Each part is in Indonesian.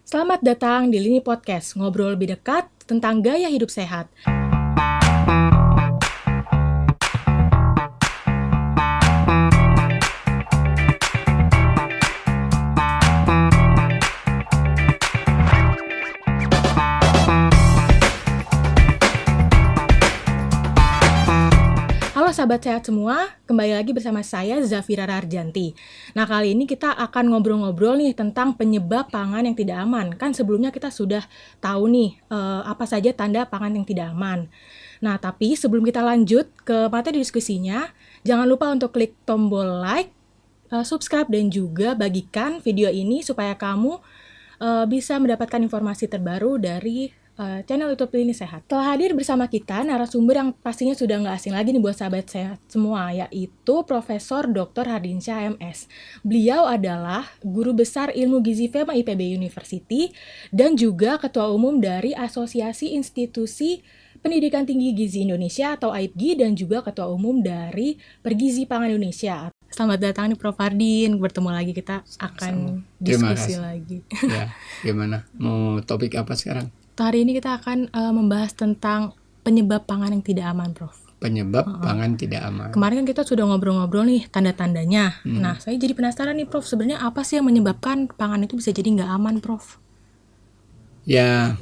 Selamat datang di Lini Podcast, ngobrol lebih dekat tentang gaya hidup sehat. Halo sahabat sehat semua, kembali lagi bersama saya Zafira Rarjanti. Nah, kali ini kita akan ngobrol-ngobrol nih tentang penyebab pangan yang tidak aman. Kan sebelumnya kita sudah tahu nih apa saja tanda pangan yang tidak aman. Nah, tapi sebelum kita lanjut ke materi diskusinya, jangan lupa untuk klik tombol like, subscribe, dan juga bagikan video ini supaya kamu bisa mendapatkan informasi terbaru dari channel YouTube Lini Sehat. Telah hadir bersama kita narasumber yang pastinya sudah nggak asing lagi nih buat sahabat sehat semua, yaitu Profesor Dr. Hardinsyah MS. Beliau adalah Guru Besar Ilmu Gizi FEMA IPB University dan juga Ketua Umum dari Asosiasi Institusi Pendidikan Tinggi Gizi Indonesia atau AIPGI dan juga Ketua Umum dari Pergizi Pangan Indonesia. Selamat datang nih Prof. Hardin, bertemu lagi, kita akan diskusi lagi. Ya, gimana? Mau topik apa sekarang? Hari ini kita akan membahas tentang penyebab pangan yang tidak aman, Prof. Penyebab pangan tidak aman. Kemarin kan kita sudah ngobrol-ngobrol nih tanda-tandanya. Nah, saya jadi penasaran nih, Prof. Sebenarnya apa sih yang menyebabkan pangan itu bisa jadi nggak aman, Prof? Ya,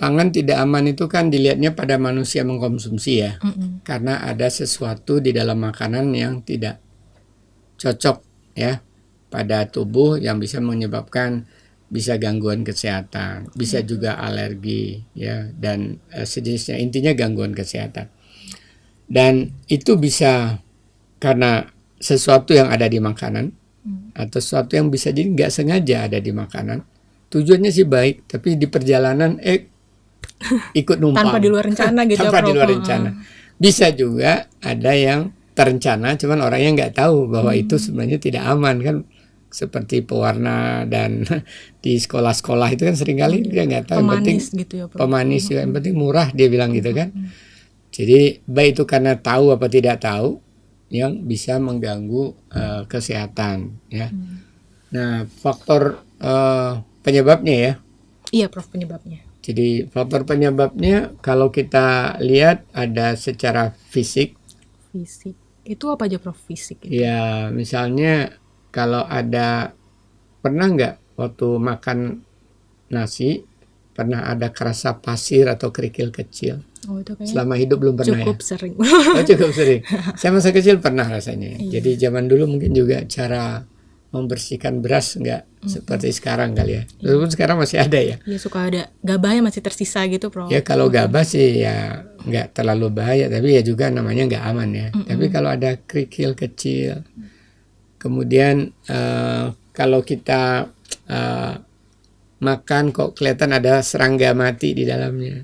pangan tidak aman itu kan dilihatnya pada manusia mengkonsumsi ya. Karena ada sesuatu di dalam makanan yang tidak cocok ya pada tubuh yang bisa menyebabkan bisa gangguan kesehatan, bisa juga alergi ya dan sejenisnya, intinya gangguan kesehatan. Dan itu bisa karena sesuatu yang ada di makanan atau sesuatu yang bisa jadi nggak sengaja ada di makanan. Tujuannya sih baik, tapi di perjalanan ikut numpang. Tanpa di luar rencana gitu. Tanpa di luar rencana. Bisa juga ada yang terencana, cuman orangnya nggak tahu bahwa itu sebenarnya tidak aman kan. Seperti pewarna dan di sekolah-sekolah itu kan seringkali dia nggak tahu. Pemanis penting, gitu ya, Prof. Pemanis juga, yang penting murah dia bilang gitu kan. Jadi baik itu karena tahu apa tidak tahu yang bisa mengganggu kesehatan ya. Nah, faktor penyebabnya ya. Iya, Prof, penyebabnya. Jadi faktor penyebabnya kalau kita lihat ada secara fisik. Fisik. Itu apa aja, Prof, fisik itu? Ya, misalnya kalau ada, pernah nggak waktu makan nasi pernah ada kerasa pasir atau kerikil kecil? Oh, itu kayaknya selama hidup belum pernah cukup ya? Sering. Oh, cukup sering. Saya masa kecil pernah rasanya. Jadi zaman dulu mungkin juga cara membersihkan beras nggak seperti sekarang kali ya. Walaupun sekarang masih ada ya. Ya, suka ada gabahnya masih tersisa gitu, Prof. Ya kalau gabah sih ya nggak terlalu bahaya, tapi ya juga namanya nggak aman ya. Tapi kalau ada kerikil kecil, kemudian kalau kita makan kok kelihatan ada serangga mati di dalamnya.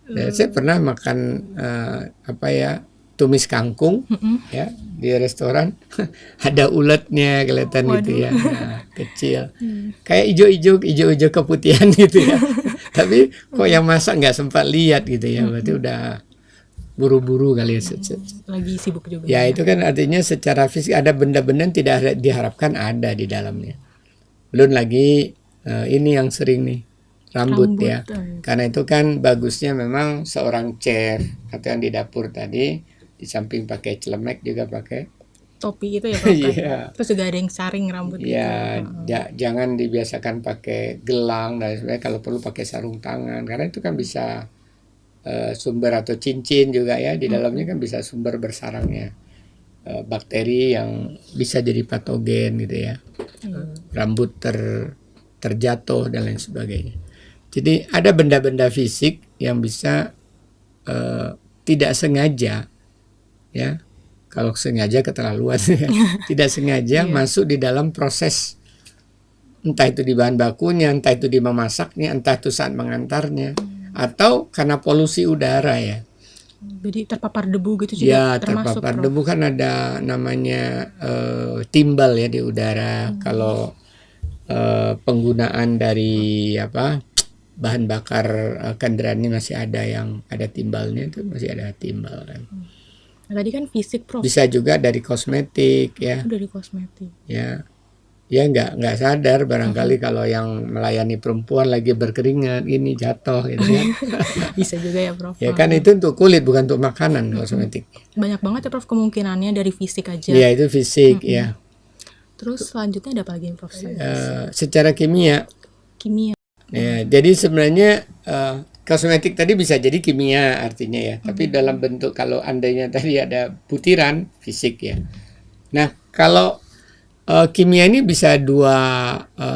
Saya pernah makan tumis kangkung ya di restoran ada uletnya kelihatan. Waduh. Gitu ya, kecil, kayak hijau-hijau keputihan gitu ya. Tapi kok yang masak nggak sempat lihat gitu ya, berarti udah buru-buru kali ya. Lagi sibuk juga. Ya itu kan artinya secara fisik ada benda-benda yang tidak diharapkan ada di dalamnya. Belum lagi ini yang sering nih, rambut ya. Karena itu kan bagusnya memang seorang chef atau yang di dapur tadi di samping pakai celemek juga pakai topi itu ya, Pak. Yeah. Terus juga ada yang saring rambut ya, jangan dibiasakan pakai gelang dan sebagainya, kalau perlu pakai sarung tangan karena itu kan bisa sumber atau cincin juga ya di dalamnya kan bisa sumber bersarangnya bakteri yang bisa jadi patogen gitu ya. Rambut terjatuh dan lain sebagainya. Jadi ada benda-benda fisik yang bisa tidak sengaja ya, kalau sengaja keterlaluan ya. Tidak sengaja masuk di dalam proses, entah itu di bahan bakunya, entah itu di memasaknya, entah itu saat mengantarnya, atau karena polusi udara ya. Jadi terpapar debu gitu juga ya, termasuk, terpapar Prof. debu kan ada namanya timbal ya di udara. Kalau penggunaan dari bahan bakar kendaraan ini masih ada yang ada timbalnya, itu masih ada timbal kan. Tadi kan fisik, Prof. Bisa juga dari kosmetik ya. Dari kosmetik. Ya. ya nggak sadar barangkali kalau yang melayani perempuan lagi berkeringat ini jatuh gitu kan. Bisa juga ya Prof. Ya kan itu untuk kulit bukan untuk makanan kosmetik. Banyak banget ya Prof kemungkinannya dari fisik aja. Ya itu fisik ya. Terus selanjutnya ada apa lagi Prof? Secara kimia. Kimia. Ya, jadi sebenarnya kosmetik tadi bisa jadi kimia artinya ya. Tapi dalam bentuk kalau andainya tadi ada butiran fisik ya. Nah kalau kimia ini bisa dua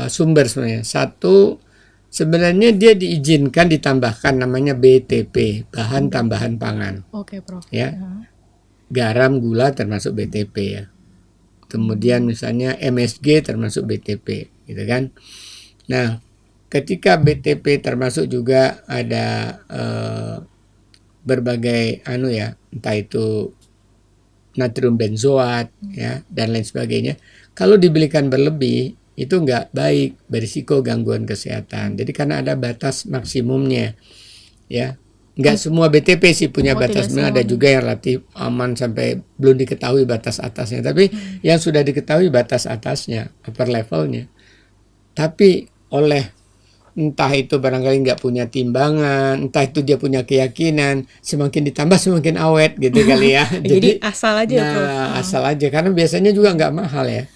sumber sebenarnya. Satu, sebenarnya dia diizinkan ditambahkan namanya BTP, bahan tambahan pangan. Oke, Prof. Ya. Garam, gula termasuk BTP ya. Kemudian misalnya MSG termasuk BTP, gitu kan. Nah, ketika BTP termasuk juga ada berbagai entah itu natrium benzoat ya dan lain sebagainya. Kalau dibelikan berlebih itu nggak baik, berisiko gangguan kesehatan. Jadi karena ada batas maksimumnya, ya nggak semua BTP sih punya batas, ada juga yang relatif aman sampai belum diketahui batas atasnya. Tapi yang sudah diketahui batas atasnya, upper levelnya. Tapi oleh entah itu barangkali nggak punya timbangan, entah itu dia punya keyakinan, semakin ditambah semakin awet gitu kali ya. Jadi asal aja ya, Prof. Asal aja karena biasanya juga nggak mahal ya.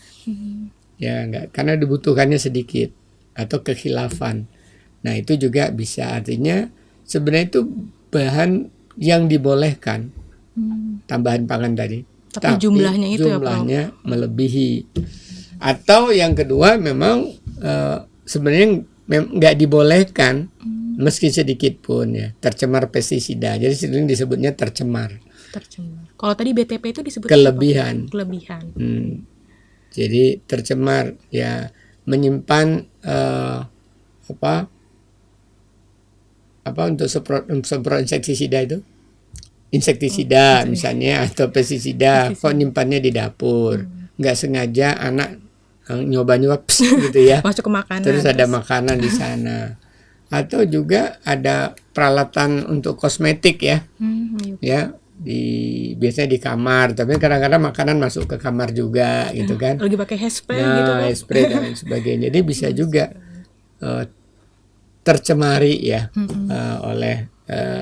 Ya nggak, karena dibutuhkannya sedikit atau kekhilafan. Nah itu juga bisa, artinya sebenarnya itu bahan yang dibolehkan tambahan pangan tadi. Tapi jumlahnya itu jumlahnya melebihi. Atau yang kedua memang sebenarnya nggak dibolehkan meski sedikit pun ya, tercemar pestisida. Jadi sering disebutnya tercemar. Kalau tadi BTP itu disebut kelebihan. Jadi tercemar ya, menyimpan untuk semprot insektisida itu, insektisida misalnya atau pestisida, kok nyimpannya di dapur, nggak sengaja anak nyoba-nyoba gitu ya, masuk ke makanan, terus ada makanan di sana. Atau juga ada peralatan untuk kosmetik ya, ya biasanya di kamar, tapi kadang-kadang makanan masuk ke kamar juga gitu kan. Lagi pakai hairspray gitu kan. Hairspray dan lain sebagainya. Jadi bisa juga tercemari ya oleh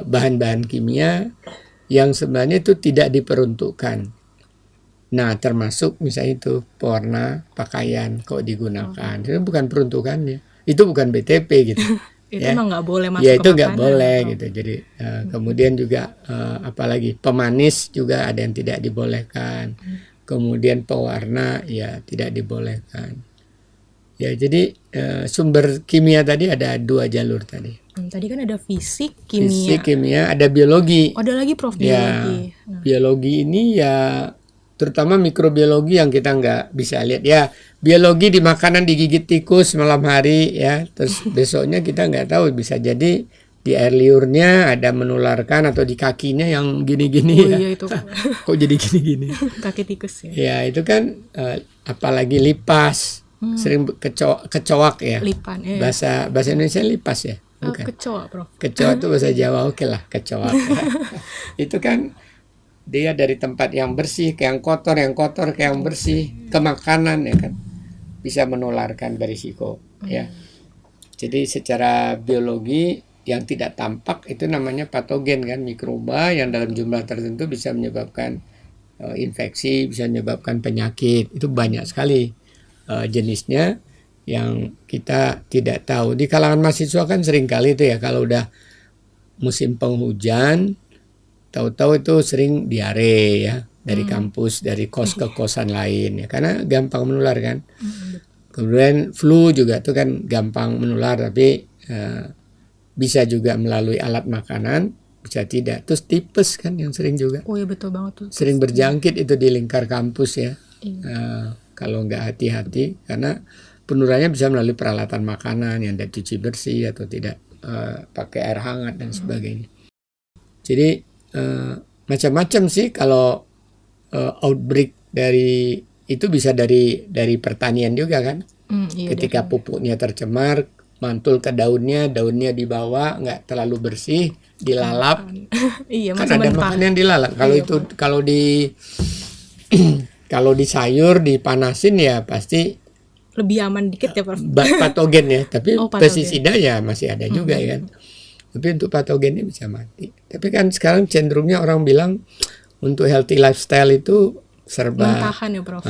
bahan-bahan kimia yang sebenarnya itu tidak diperuntukkan. Nah, termasuk misalnya itu pewarna pakaian kok digunakan. Itu bukan peruntukannya. Itu bukan BTP gitu. Itu emang nggak boleh masuk ya, itu ke nggak boleh atau? gitu. Jadi kemudian juga apalagi pemanis juga ada yang tidak dibolehkan. Kemudian pewarna ya tidak dibolehkan. Ya, jadi sumber kimia tadi ada 2 jalur tadi. Tadi kan ada fisik, kimia. Fisik, kimia, ada biologi. Ada lagi Prof, biologi. Ya, biologi ini ya terutama mikrobiologi yang kita nggak bisa lihat ya. Biologi di makanan digigit tikus malam hari ya, terus besoknya kita nggak tahu, bisa jadi di air liurnya ada menularkan atau di kakinya yang gini-gini ya. Iya itu. Kok jadi gini-gini? Kaki tikus ya. Ya itu kan apalagi lipas, sering kecoak ya. Lipan. Bahasa Indonesia lipas ya. Bukan. Kecoa Prof. Kecoa itu bahasa Jawa, oke lah kecoa. Itu kan dia dari tempat yang bersih ke yang kotor ke yang bersih ke makanan ya kan, bisa menularkan berisiko ya. Jadi secara biologi yang tidak tampak itu namanya patogen kan, mikroba yang dalam jumlah tertentu bisa menyebabkan infeksi, bisa menyebabkan penyakit. Itu banyak sekali jenisnya yang kita tidak tahu. Di kalangan mahasiswa kan sering kali itu ya, kalau udah musim penghujan tahu-tahu itu sering diare ya, dari kampus, dari kos ke kosan lain ya, karena gampang menular kan. Kemudian flu juga itu kan gampang menular, tapi bisa juga melalui alat makanan, bisa tidak. Terus tipes kan yang sering juga. Oh iya betul banget tuh. Sering berjangkit itu di lingkar kampus ya. Kalau nggak hati-hati, karena penularannya bisa melalui peralatan makanan yang tidak dicuci bersih atau tidak pakai air hangat dan sebagainya. Jadi macam-macam sih kalau outbreak dari itu bisa dari pertanian juga kan. Iya, ketika pupuknya tercemar, mantul ke daunnya dibawa nggak terlalu bersih, dilalap. Iya, kan ada makanan yang dilalap. Kalau itu kalau di sayur dipanasin ya pasti lebih aman dikit ya Prof. Patogen ya, tapi Oh, patogen. pestisida ya masih ada juga ya kan. Tapi untuk patogennya bisa mati. Tapi kan sekarang cenderungnya orang bilang untuk healthy lifestyle itu serba Mentahan ya Prof.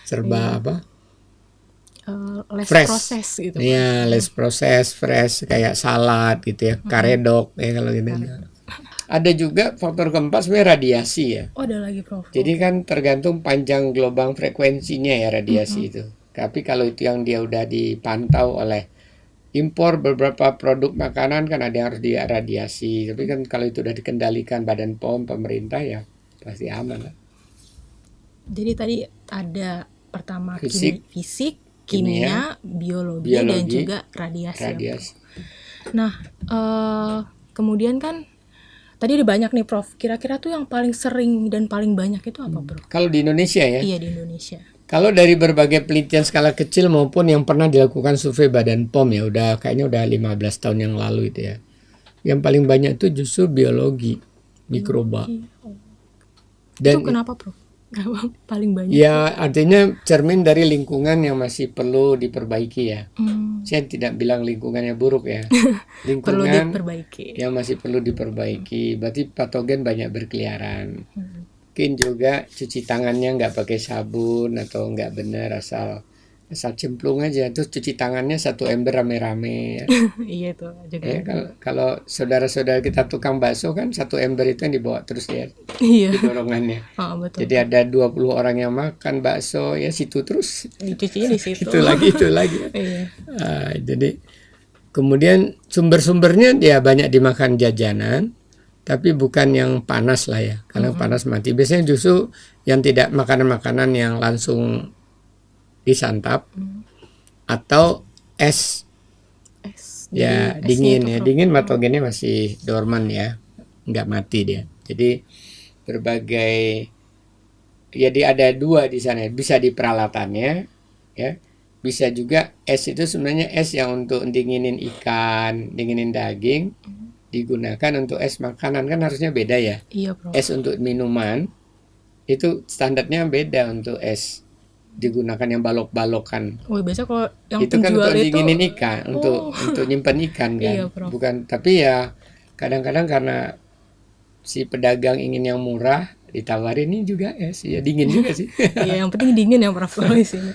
serba apa? Less Fresh. proses gitu. Iya, less proses, fresh kayak salad gitu ya, karedok ya kalau gitu. Ada juga faktor keempat sebenarnya radiasi ya. Oh, ada lagi Prof. Jadi kan tergantung panjang gelombang frekuensinya ya radiasi itu. Tapi kalau itu yang dia udah dipantau oleh impor beberapa produk makanan kan ada yang harus diradiasi. Tapi kan kalau itu udah dikendalikan Badan POM, pemerintah ya pasti aman lah. Jadi tadi ada pertama Fisik, fisik, kimia, biologi, dan biologi, juga radiasi. ya, Prof. radiasi. Nah, kemudian kan tadi ada banyak nih Prof. Kira-kira tuh yang paling sering dan paling banyak itu apa Prof? Kalau di Indonesia ya, Iya, di Indonesia. kalau dari berbagai penelitian skala kecil maupun yang pernah dilakukan survei Badan POM ya, kayaknya udah 15 tahun yang lalu itu ya. Yang paling banyak itu justru biologi, mikroba. Itu kenapa Prof? Kenapa paling banyak? Ya artinya cermin dari lingkungan yang masih perlu diperbaiki ya. Saya tidak bilang lingkungannya buruk ya. Perlu Lingkungan diperbaiki. yang masih perlu diperbaiki. Berarti patogen banyak berkeliaran. Mungkin juga cuci tangannya nggak pakai sabun atau nggak benar, asal cemplung aja. Terus cuci tangannya satu ember rame-rame ya. Iya itu juga. Ya, kalau saudara-saudara kita tukang bakso kan satu ember itu yang dibawa terus ya Iya. di dorongannya. Oh, betul. Jadi ada 20 orang yang makan bakso ya situ terus. Dicucinya di situ. Itu lagi. Iya. Jadi kemudian sumber-sumbernya dia banyak dimakan jajanan, tapi bukan yang panas lah ya. Karena panas mati. Biasanya justru yang tidak makanan-makanan yang langsung disantap atau es. Ya dingin ya, dingin patogennya masih dorman ya, nggak mati dia. Jadi berbagai, jadi ada dua di sana, bisa di peralatannya ya, bisa juga es itu sebenarnya es yang untuk dinginin ikan, dinginin daging, digunakan untuk es makanan kan harusnya beda ya. Iya Prof. Es untuk minuman itu standarnya beda untuk es digunakan yang balok-balokan. Oh, biasa kalau yang Itu kan penjual untuk itu dinginin ikan, untuk nyimpan ikan kan. Iya, Prof. Bukan, tapi ya kadang-kadang karena si pedagang ingin yang murah, ditawarin ini juga es, ya dingin juga sih. Iya, yang penting dingin ya Prof kalau di sini.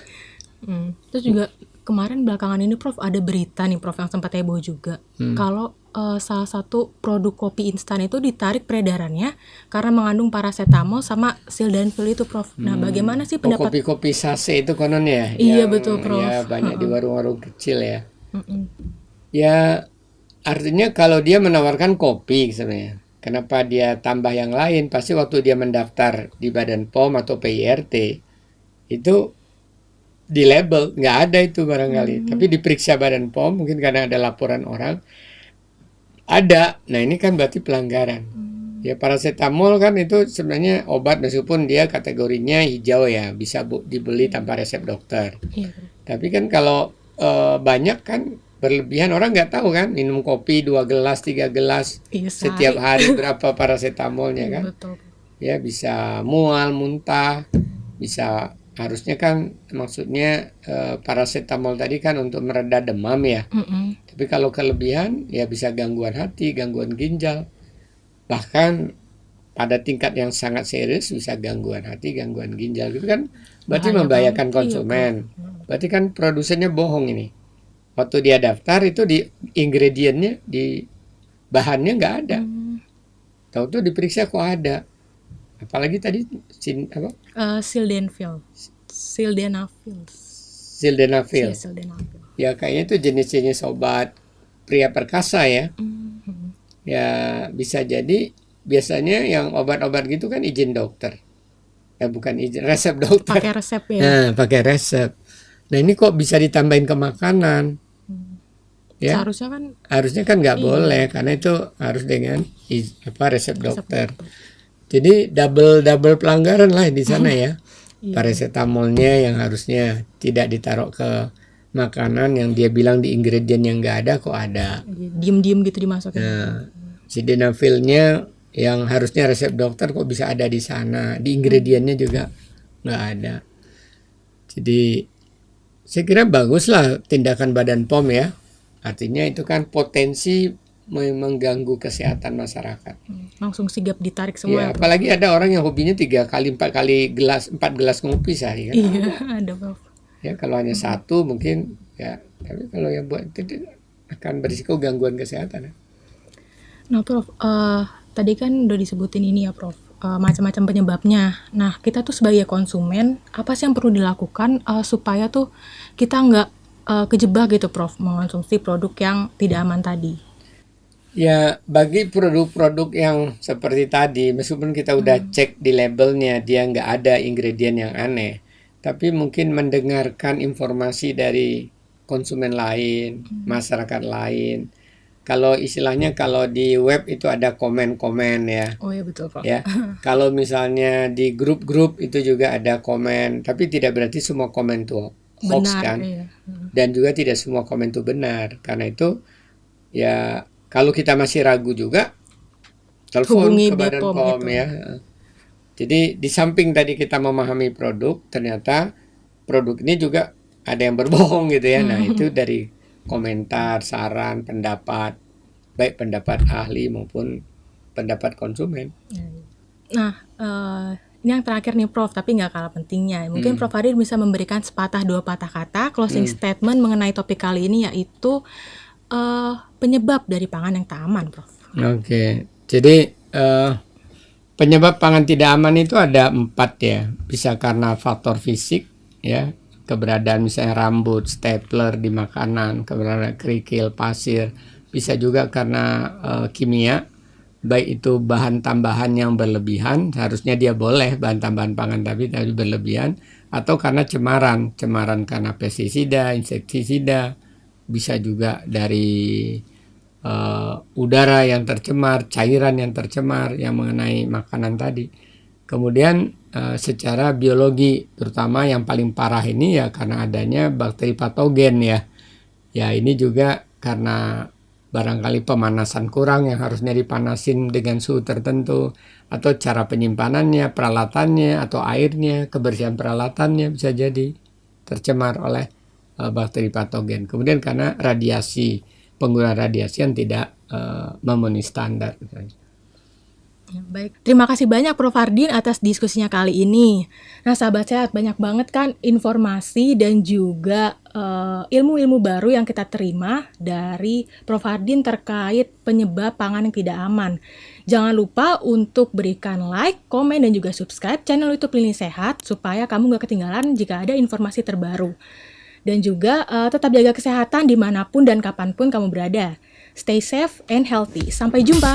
Terus juga kemarin belakangan ini Prof ada berita nih Prof yang sempat heboh juga. Kalau salah satu produk kopi instan itu ditarik peredarannya karena mengandung paracetamol sama sildenafil itu Prof. Nah, bagaimana sih pendapat? Kopi-kopi sase itu konon ya? Iya, yang, betul, Prof. Ya banyak di warung-warung kecil ya. Ya artinya kalau dia menawarkan kopi sebenarnya, kenapa dia tambah yang lain? Pasti waktu dia mendaftar di Badan POM atau PIRT itu di label, nggak ada itu barangkali. Tapi diperiksa Badan POM, mungkin karena ada laporan orang, ada. Nah ini kan berarti pelanggaran. Ya paracetamol kan itu sebenarnya obat meskipun dia kategorinya hijau ya, bisa dibeli tanpa resep dokter. Iya, Prof. Tapi kan kalau banyak kan berlebihan, orang nggak tahu kan, minum kopi 2 gelas, 3 gelas Iya, setiap hari berapa paracetamolnya kan. Betul. Ya bisa mual, muntah, bisa, harusnya kan maksudnya paracetamol tadi kan untuk mereda demam ya. Tapi kalau kelebihan ya bisa gangguan hati, gangguan ginjal. Bahkan pada tingkat yang sangat serius bisa gangguan hati, gangguan ginjal. Itu kan berarti Bahaya membahayakan banget, konsumen. Berarti kan produsennya bohong ini. Waktu dia daftar itu di ingredientnya, di bahannya nggak ada. Tahu-tahu diperiksa kok ada. Apalagi tadi apa? Sildenafil. Sildenafil. Iya, sildenafil. Ya kayaknya itu jenis-jenis obat pria perkasa ya. Ya bisa jadi biasanya yang obat-obat gitu kan izin dokter. Ya bukan izin, resep dokter. Pakai resep ya. Nah, pakai resep. Nah ini kok bisa ditambahin ke makanan? Ya, harusnya kan nggak boleh karena itu harus dengan resep dokter. Jadi double pelanggaran lah di sana ya. Paracetamolnya yang harusnya tidak ditaruh ke makanan yang dia bilang di ingredient yang nggak ada kok ada. Diem-diem gitu dimasukin. Nah, sildenafilnya yang harusnya resep dokter kok bisa ada di sana, di ingredientnya juga nggak ada. Jadi Saya kira baguslah tindakan Badan POM ya. Artinya itu kan potensi mengganggu kesehatan masyarakat. Langsung sigap ditarik Ya, semua ya, Prof. apalagi ada orang yang hobinya 3 kali, 4 kali gelas, 4 gelas ngopi sehari kan. Iya, ada Prof. Ya, kalau hanya satu mungkin ya, tapi kalau yang buat itu akan berisiko gangguan kesehatan ya. Nah, Prof, tadi kan udah disebutin ini ya, Prof, macam-macam penyebabnya. Nah, kita tuh sebagai konsumen, apa sih yang perlu dilakukan supaya tuh kita nggak kejebak gitu, Prof, mengonsumsi produk yang tidak aman tadi? Ya, bagi produk-produk yang seperti tadi, meskipun kita udah cek di labelnya, dia nggak ada ingredient yang aneh, tapi mungkin mendengarkan informasi dari konsumen lain, masyarakat lain. Kalau istilahnya kalau di web itu ada komen-komen ya. Oh iya betul, Prof. Ya, kalau misalnya di grup-grup itu juga ada komen, tapi tidak berarti semua komen itu hoax Benar, kan, iya. dan juga tidak semua komen itu benar. Karena itu ya kalau kita masih ragu juga, telepon Hubungi ke Badan BPOM POM itu. ya. Jadi di samping tadi kita memahami produk, ternyata produk ini juga ada yang berbohong gitu ya. Nah, itu dari komentar, saran, pendapat, baik pendapat ahli maupun pendapat konsumen. Nah, ini yang terakhir nih, Prof, tapi nggak kalah pentingnya. Mungkin Prof Hadir bisa memberikan sepatah dua patah kata closing statement mengenai topik kali ini, yaitu penyebab dari pangan yang tak aman, Prof. Oke, jadi penyebab pangan tidak aman itu ada 4 ya. Bisa karena faktor fisik ya, keberadaan misalnya rambut, stapler di makanan, keberadaan kerikil, pasir. Bisa juga karena kimia, baik itu bahan tambahan yang berlebihan, seharusnya dia boleh bahan tambahan pangan tapi berlebihan, atau karena cemaran karena pestisida, insektisida, bisa juga dari udara yang tercemar, cairan yang tercemar yang mengenai makanan tadi. Kemudian secara biologi, terutama yang paling parah ini ya karena adanya bakteri patogen ya. Ya ini juga karena barangkali pemanasan kurang yang harusnya dipanasin dengan suhu tertentu, atau cara penyimpanannya, peralatannya, atau airnya, kebersihan peralatannya bisa jadi tercemar oleh bakteri patogen. Kemudian karena radiasi, penggunaan radiasi yang tidak memenuhi standar. Ya, baik, terima kasih banyak Prof Hardin atas diskusinya kali ini. Nah, sahabat sehat, banyak banget kan informasi dan juga ilmu-ilmu baru yang kita terima dari Prof Hardin terkait penyebab pangan yang tidak aman. Jangan lupa untuk berikan like, komen, dan juga subscribe channel YouTube Lini Sehat supaya kamu gak ketinggalan jika ada informasi terbaru. Dan juga tetap jaga kesehatan dimanapun dan kapanpun kamu berada. Stay safe and healthy. Sampai jumpa.